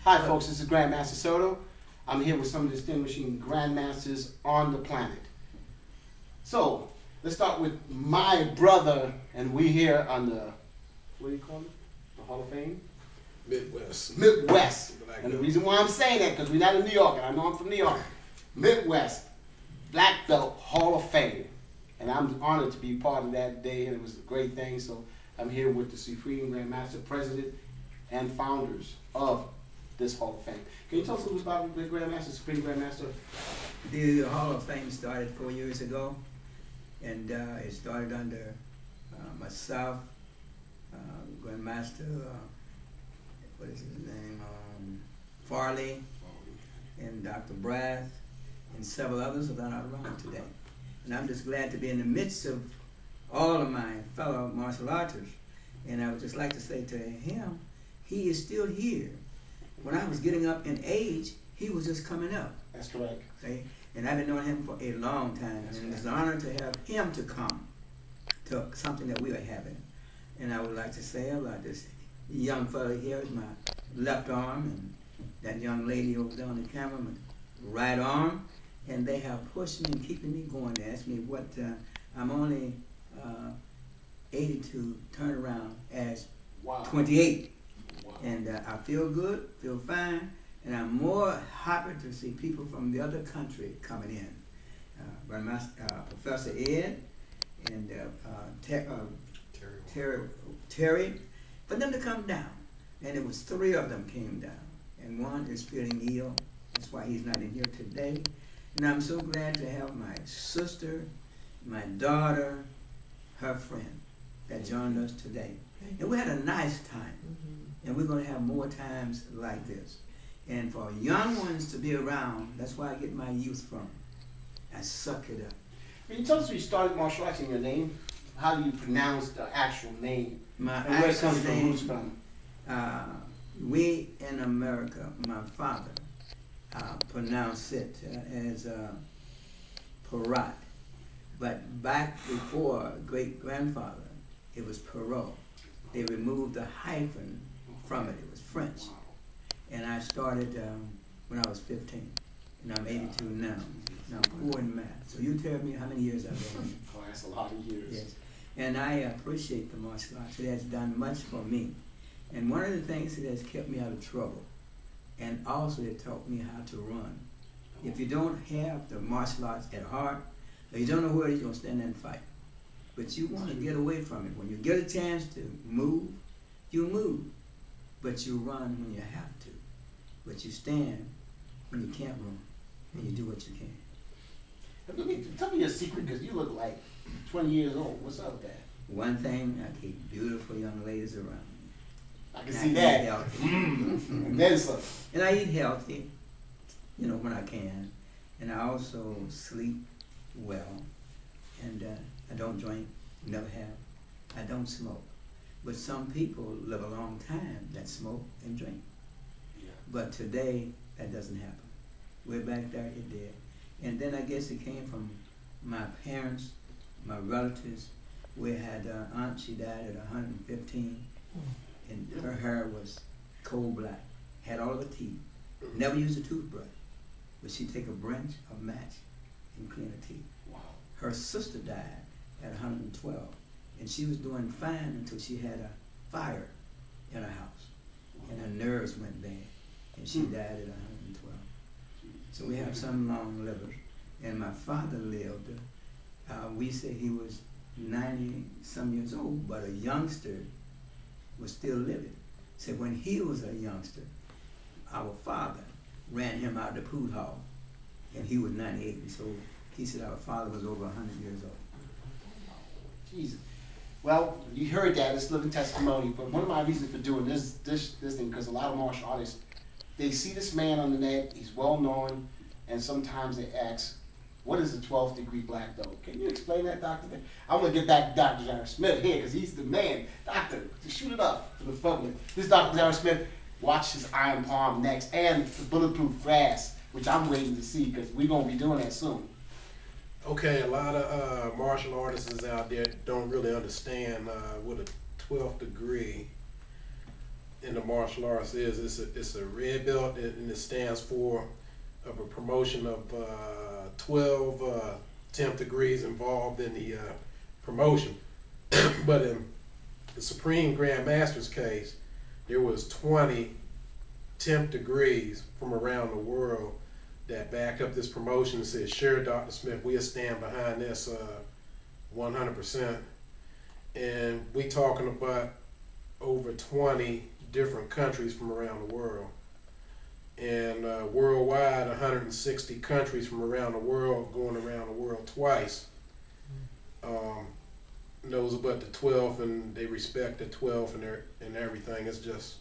Hi folks, this is Grandmaster Soto. I'm here with some of the distinguishing Grandmasters on the planet. So, let's start with my brother, and we here on the, what do you call it? The Hall of Fame? Midwest. Midwest. And the reason why I'm saying that, because we're not in New York, and I know I'm from New York. Midwest, Black Belt Hall of Fame. And I'm honored to be part of that day, and it was a great thing. So I'm here with the Supreme Grandmaster President and founders of this Hall of Fame. Can you tell us a little about the Grandmaster, Supreme Grandmaster? The Hall of Fame started 4 years ago, and it started under myself, Grandmaster, what is his name, Farley, and Dr. Brath, and several others that are not around today. And I'm just glad to be in the midst of all of my fellow martial artists. And I would just like to say to him, he is still here. When I was getting up in age, he was just coming up. That's correct. Okay? And I've been knowing him for a long time. That's and it's an honor to have him to come to something that we are having. And I would like to say about this young fellow here is my left arm, and that young lady over there on the camera, my right arm. And they have pushed me and keeping me going. They asked me what, I'm only 80 to turn around as 28. Wow. And I feel good, feel fine, and I'm more happy to see people from the other country coming in. Professor Ed and Terry, for them to come down. And it was 3 of them came down. And one is feeling ill. That's why he's not in here today. And I'm so glad to have my sister, my daughter, her friend that joined us today. And we had a nice time. And we're going to have more times like this. And for young ones to be around, that's where I get my youth from. I suck it up. Can you tell us where you started martial arts in your name? How do you pronounce the actual name? My and where it actual comes name, from? We in America, my father, pronounce it as Parrott. But back before great-grandfather, it was Perot. They removed the hyphen from it. It was French. And I started when I was 15. And I'm 82 now. And I'm poor in math. So you tell me how many years I've been in. Oh, that's a lot of years. Yes. And I appreciate the martial arts. It has done much for me. And one of the things that has kept me out of trouble, and also it taught me how to run. If you don't have the martial arts at heart, or you don't know where it is, you're going to stand there and fight. But you want to get away from it. When you get a chance to move, you move. But you run when you have to. But you stand when you can't run. And you do what you can. Tell me your secret, because you look like 20 years old. What's up with that? One thing, I keep beautiful young ladies around me. I can see that. And then some. And I eat healthy, you know, when I can. And I also sleep well. And I don't drink, never have. I don't smoke. But some people live a long time that smoke and drink. Yeah. But today, that doesn't happen. Way back there, it did. And then I guess it came from my parents, my relatives. We had an aunt, she died at 115. And her hair was coal black, had all of her teeth, never used a toothbrush, but she'd take a branch of match and clean her teeth. Wow. Her sister died at 112, and she was doing fine until she had a fire in her house, and her nerves went bad, and she died at 112. So we have some long livers, and my father lived, we say he was 90-some years old, but a youngster was still living. So when he was a youngster, our father ran him out of the food hall, and he was 98, and so he said our father was over 100 years old. Jesus. Well, you heard that, it's living testimony, but one of my reasons for doing this thing, because a lot of martial artists, they see this man on the net, he's well known, and sometimes they ask, what is the 12th degree black belt? Can you explain that, Doctor? I want to get back to Dr. Darren Smith here because he's the man. Doctor, to shoot it up for the public. This Dr. Darren Smith, watch his iron palm next and the bulletproof brass, which I'm waiting to see because we're going to be doing that soon. Okay, a lot of martial artists out there don't really understand what a 12th degree in the martial arts is it's a red belt, and it stands for a promotion of 12 10th degrees involved in the promotion. But in the Supreme Grandmaster's case, there was 20 10th degrees from around the world that backed up this promotion and said, sure, Dr. Smith, we'll stand behind this 100%. And we talking about over 20 different countries from around the world. And worldwide, 160 countries from around the world, going around the world twice. Knows about the 12th, and they respect the 12th and everything. It's just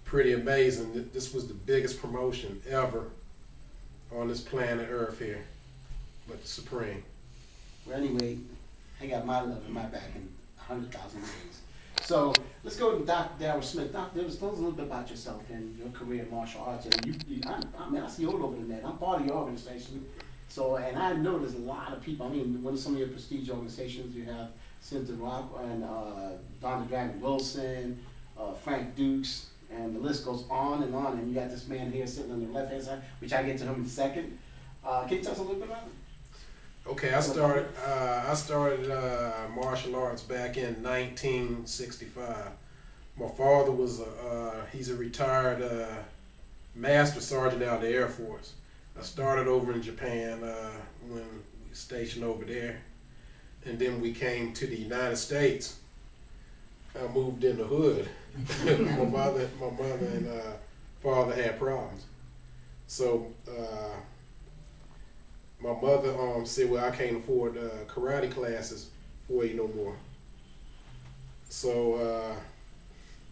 pretty amazing. This was the biggest promotion ever on this planet Earth here, but the Supreme. Well, anyway, I got my love in my back in 100,000 ways. So let's go to Dr. Darrell Smith. Dr. Darrell, tell us a little bit about yourself and your career in martial arts. And I see you all over the net. I'm part of your organization. So, and I know there's a lot of people. I mean, what are some of your prestige organizations? You have Cynthia Rock and Don the Dragon Wilson, Frank Dukes, and the list goes on. And you got this man here sitting on the left-hand side, which I get to him in a second. Can you tell us a little bit about it? Okay, I started martial arts back in 1965. My father was he's a retired master sergeant out of the Air Force. I started over in Japan when we were stationed over there, and then we came to the United States. I moved in the hood. my mother and father had problems, so my mother said, well, I can't afford karate classes for you no more. So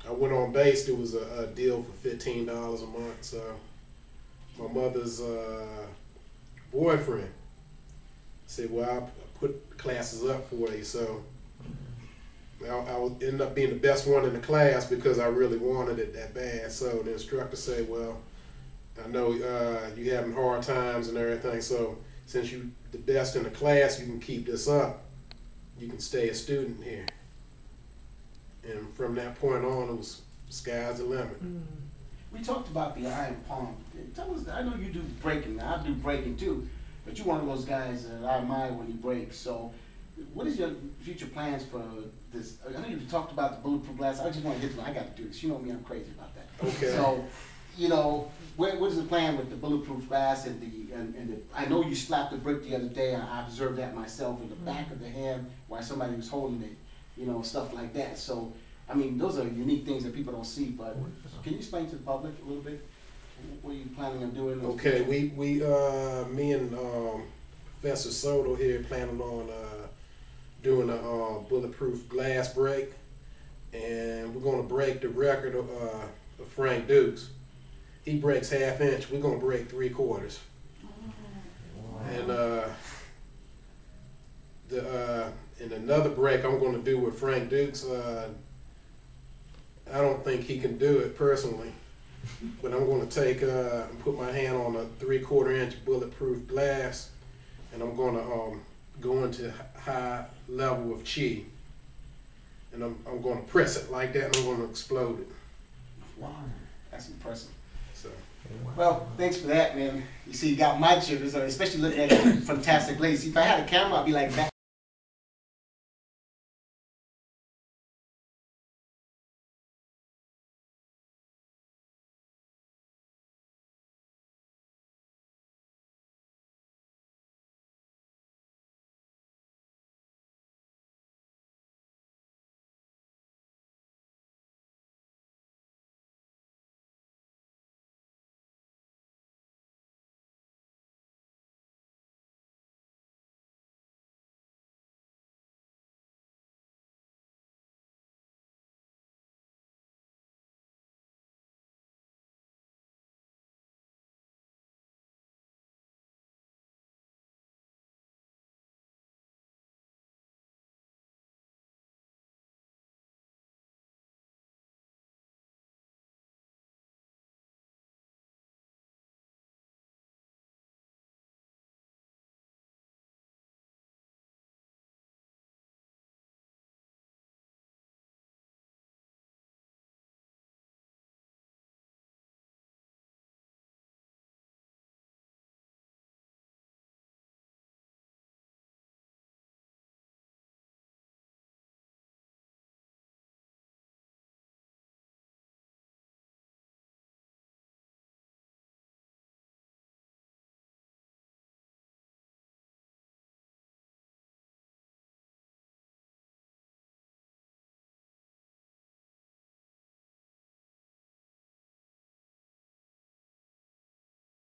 I went on base. There was a deal for $15 a month. So my mother's boyfriend said, well, I'll put classes up for you. So I would end up being the best one in the class because I really wanted it that bad. So the instructor said, well, I know you're having hard times and everything, so since you're the best in the class, you can keep this up. You can stay a student here. And from that point on, it was sky's the limit. We talked about the iron palm. Tell us, I know you do breaking. I do breaking too, but you're one of those guys that I admire when you break. So what is your future plans for this? I know you talked about the bulletproof glass. I just want to get to it. I got to do this. You know me, I'm crazy about that. Okay. So, you know, what is the plan with the bulletproof glass and the I know you slapped the brick the other day. I observed that myself in the back of the hand while somebody was holding it, you know, stuff like that. So, I mean, those are unique things that people don't see. But can you explain to the public a little bit what are you planning on doing? Okay, me and Professor Soto here planning on doing a bulletproof glass break, and we're going to break the record of Frank Dukes. He breaks 1/2 inch. We're gonna break 3/4. Wow. And another break I'm gonna do with Frank Dukes. I don't think he can do it personally, but I'm gonna take and put my hand on a 3/4 inch bulletproof glass, and I'm gonna go into high level of chi, and I'm gonna press it like that, and I'm gonna explode it. Wow, that's impressive. So. Well, thanks for that, man. You see, you got my jitters, especially looking at you fantastic ladies. If I had a camera, I'd be like that.